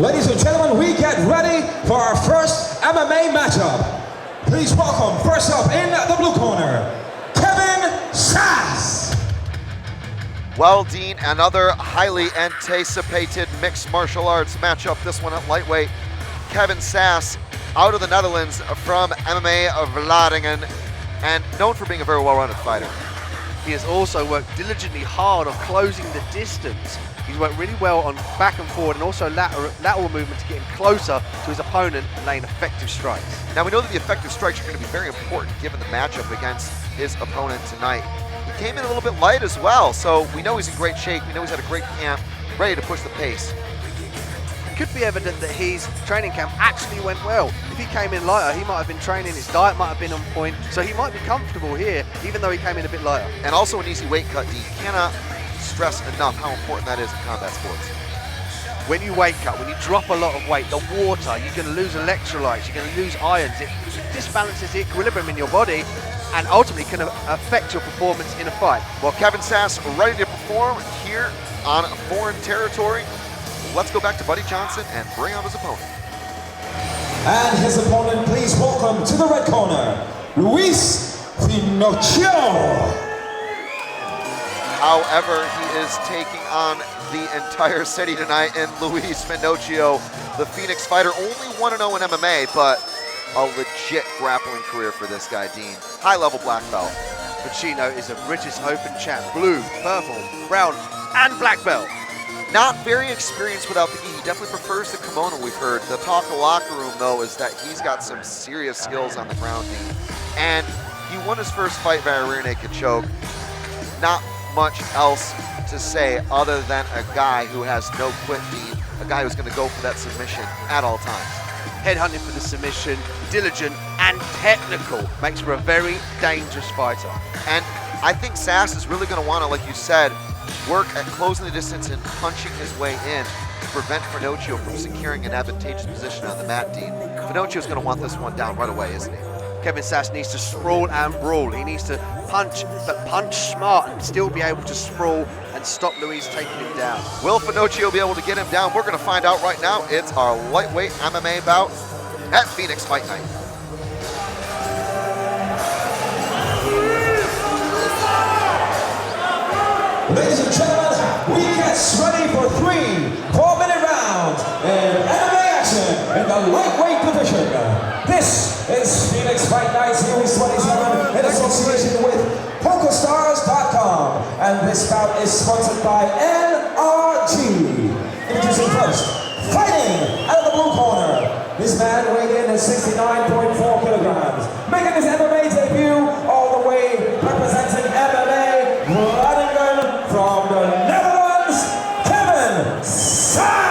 Ladies and gentlemen, we get ready for our first MMA matchup. Please welcome, first up in the blue corner, Kevin Sass. Well, Dean, another highly anticipated mixed martial arts matchup. This one at lightweight. Kevin Sass, out of the Netherlands from MMA Vlaardingen, and known for being a very well-rounded fighter. He has also worked diligently hard on closing the distance. He's worked really well on back and forward and also lateral movement to get him closer to his opponent and laying effective strikes. Now we know that the effective strikes are going to be very important given the matchup against his opponent tonight. He came in a little bit light as well, so we know he's in great shape. We know he's had a great camp, ready to push the pace. It could be evident that his training camp actually went well. If he came in lighter, he might have been training, his diet might have been on point, so he might be comfortable here, even though he came in a bit lighter. And also an easy weight cut, D. Cannot stress enough how important that is in combat sports. When you weight cut, when you drop a lot of weight, the water, you're going to lose electrolytes, you're going to lose ions. It disbalances the equilibrium in your body and ultimately can affect your performance in a fight. Well, Kevin Sass ready to perform here on foreign territory. Let's go back to Buddy Johnson and bring out his opponent. And his opponent, please welcome to the red corner, Luiz Finocchio. However, he is taking on the entire city tonight in Luiz Finocchio, the Phoenix fighter, only 1-0 in MMA, but a legit grappling career for this guy, Dean. High-level black belt. Pacino is a British Open champ, blue, purple, brown, and black belt. Not very experienced without the gi. He definitely prefers the kimono, we've heard. The talk of the locker room, though, is that he's got some serious skills on the ground, Dean. And he won his first fight via rear naked choke. Not much else to say other than a guy who has no quit, Dean. A guy who's going to go for that submission at all times. Headhunting for the submission, diligent and technical, makes for a very dangerous fighter. And I think Sass is really going to want to, like you said, work at closing the distance and punching his way in to prevent Finocchio from securing an advantageous position on the mat, Dean. Finocchio's going to want this one down right away, isn't he? Kevin Sass needs to sprawl and brawl. He needs to punch, but punch smart and still be able to sprawl and stop Luiz taking him down. Will Finocchio be able to get him down? We're going to find out right now. It's our lightweight MMA bout at Phoenix Fight Night. Ladies and gentlemen, we get ready for 3 4-minute rounds in MMA action in the lightweight division. This is Phoenix Fight Night Series 27 in association with PokerStars.com, and this bout is sponsored by NRG. Introducing first, fighting out of the blue corner. This man weighed in at 69.4 kilograms, making his MMA debut all the way representing MMA Vlaardingen from the Netherlands, Kevin Sass.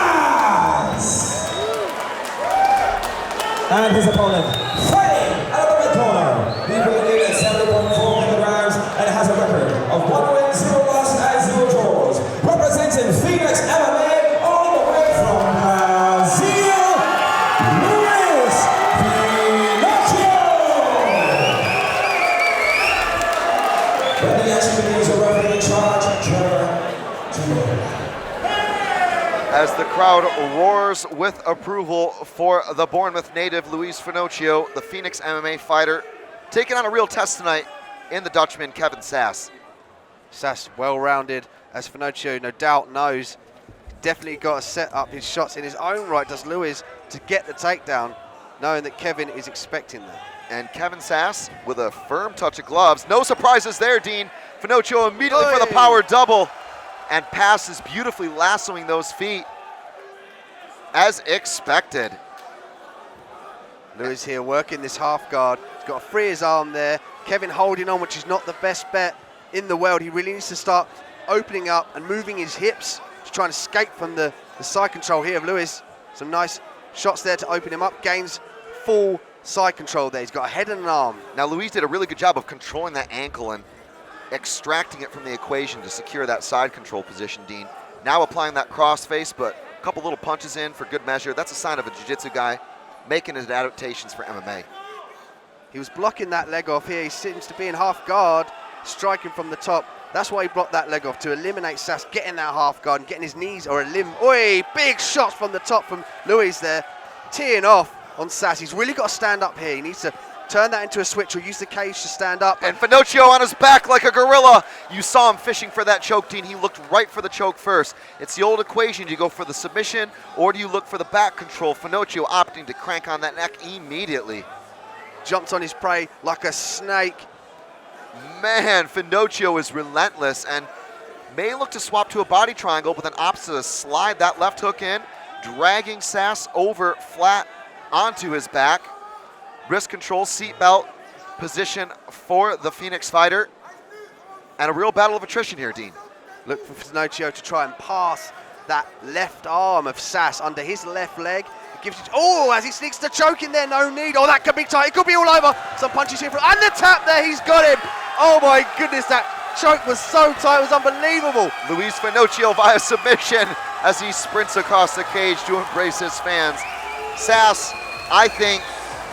And his opponent, fighting out of the red corner. He weighed in at 70.4 kilograms and has a record of 1 win, 0 loss, and 0 draws. Representing Phoenix MMA all the way from Brazil, Luiz Finocchio. When the action begins, a referee in charge, As the crowd roars with approval for the Bournemouth native Luiz Finocchio, the Phoenix MMA fighter, taking on a real test tonight in the Dutchman, Kevin Sass. Sass well-rounded, as Finocchio no doubt knows. Definitely got to set up his shots in his own right, does Luiz, to get the takedown, knowing that Kevin is expecting that. And Kevin Sass with a firm touch of gloves. No surprises there, Dean. Finocchio immediately for the power double and passes beautifully, lassoing those feet as expected. Luiz here working this half guard. He's got to free his arm there. Kevin holding on, which is not the best bet in the world. He really needs to start opening up and moving his hips to try and escape from the side control here of Luiz. Some nice shots there to open him up. Gains full side control there. He's got a head and an arm. Now Luiz did a really good job of controlling that ankle and extracting it from the equation to secure that side control position, Dean. Now applying that crossface, but a couple little punches in for good measure. That's a sign of a jiu-jitsu guy making his adaptations for MMA. He was blocking that leg off here. He seems to be in half guard, striking from the top. That's why he blocked that leg off, to eliminate Sass, getting that half guard and getting his knees or a limb. Oi, big shots from the top from Luiz there, teeing off on Sass. He's really got to stand up here. He needs to turn that into a switch or use the cage to stand up. And Finocchio on his back like a gorilla. You saw him fishing for that choke, Dean. He looked right for the choke first. It's the old equation. Do you go for the submission or do you look for the back control? Finocchio opting to crank on that neck immediately. Jumped on his prey like a snake. Man, Finocchio is relentless and may look to swap to a body triangle, but then opts to slide that left hook in, dragging Sass over flat onto his back. Wrist control, seatbelt position for the Phoenix fighter. And a real battle of attrition here, Dean. Look for Finocchio to try and pass that left arm of Sass under his left leg. It gives it, oh, as he sneaks the choke in there, no need. Oh, that could be tight. It could be all over. Some punches here. And the tap there, he's got him. Oh my goodness, that choke was so tight, it was unbelievable. Luiz Finocchio via submission as he sprints across the cage to embrace his fans. Sass, I think,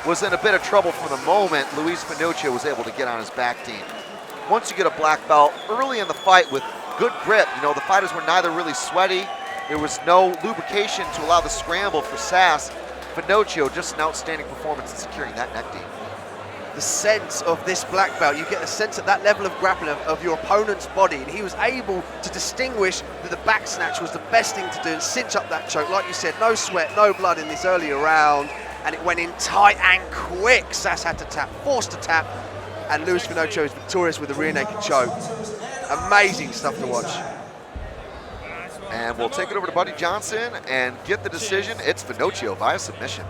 was in a bit of trouble from the moment Luiz Finocchio was able to get on his back, Dean. Once you get a black belt early in the fight with good grip, you know, the fighters were neither really sweaty, there was no lubrication to allow the scramble for Sass. Finocchio, just an outstanding performance in securing that neck, Dean. The sense of this black belt, you get a sense at that level of grappling of your opponent's body, and he was able to distinguish that the back snatch was the best thing to do and cinch up that choke. Like you said, no sweat, no blood in this earlier round, and it went in tight and quick. Sass had to tap, forced to tap, and Luiz Finocchio is victorious with a rear naked choke. Amazing stuff to watch. And we'll take it over to Buddy Johnson and get the decision. It's Finocchio via submission.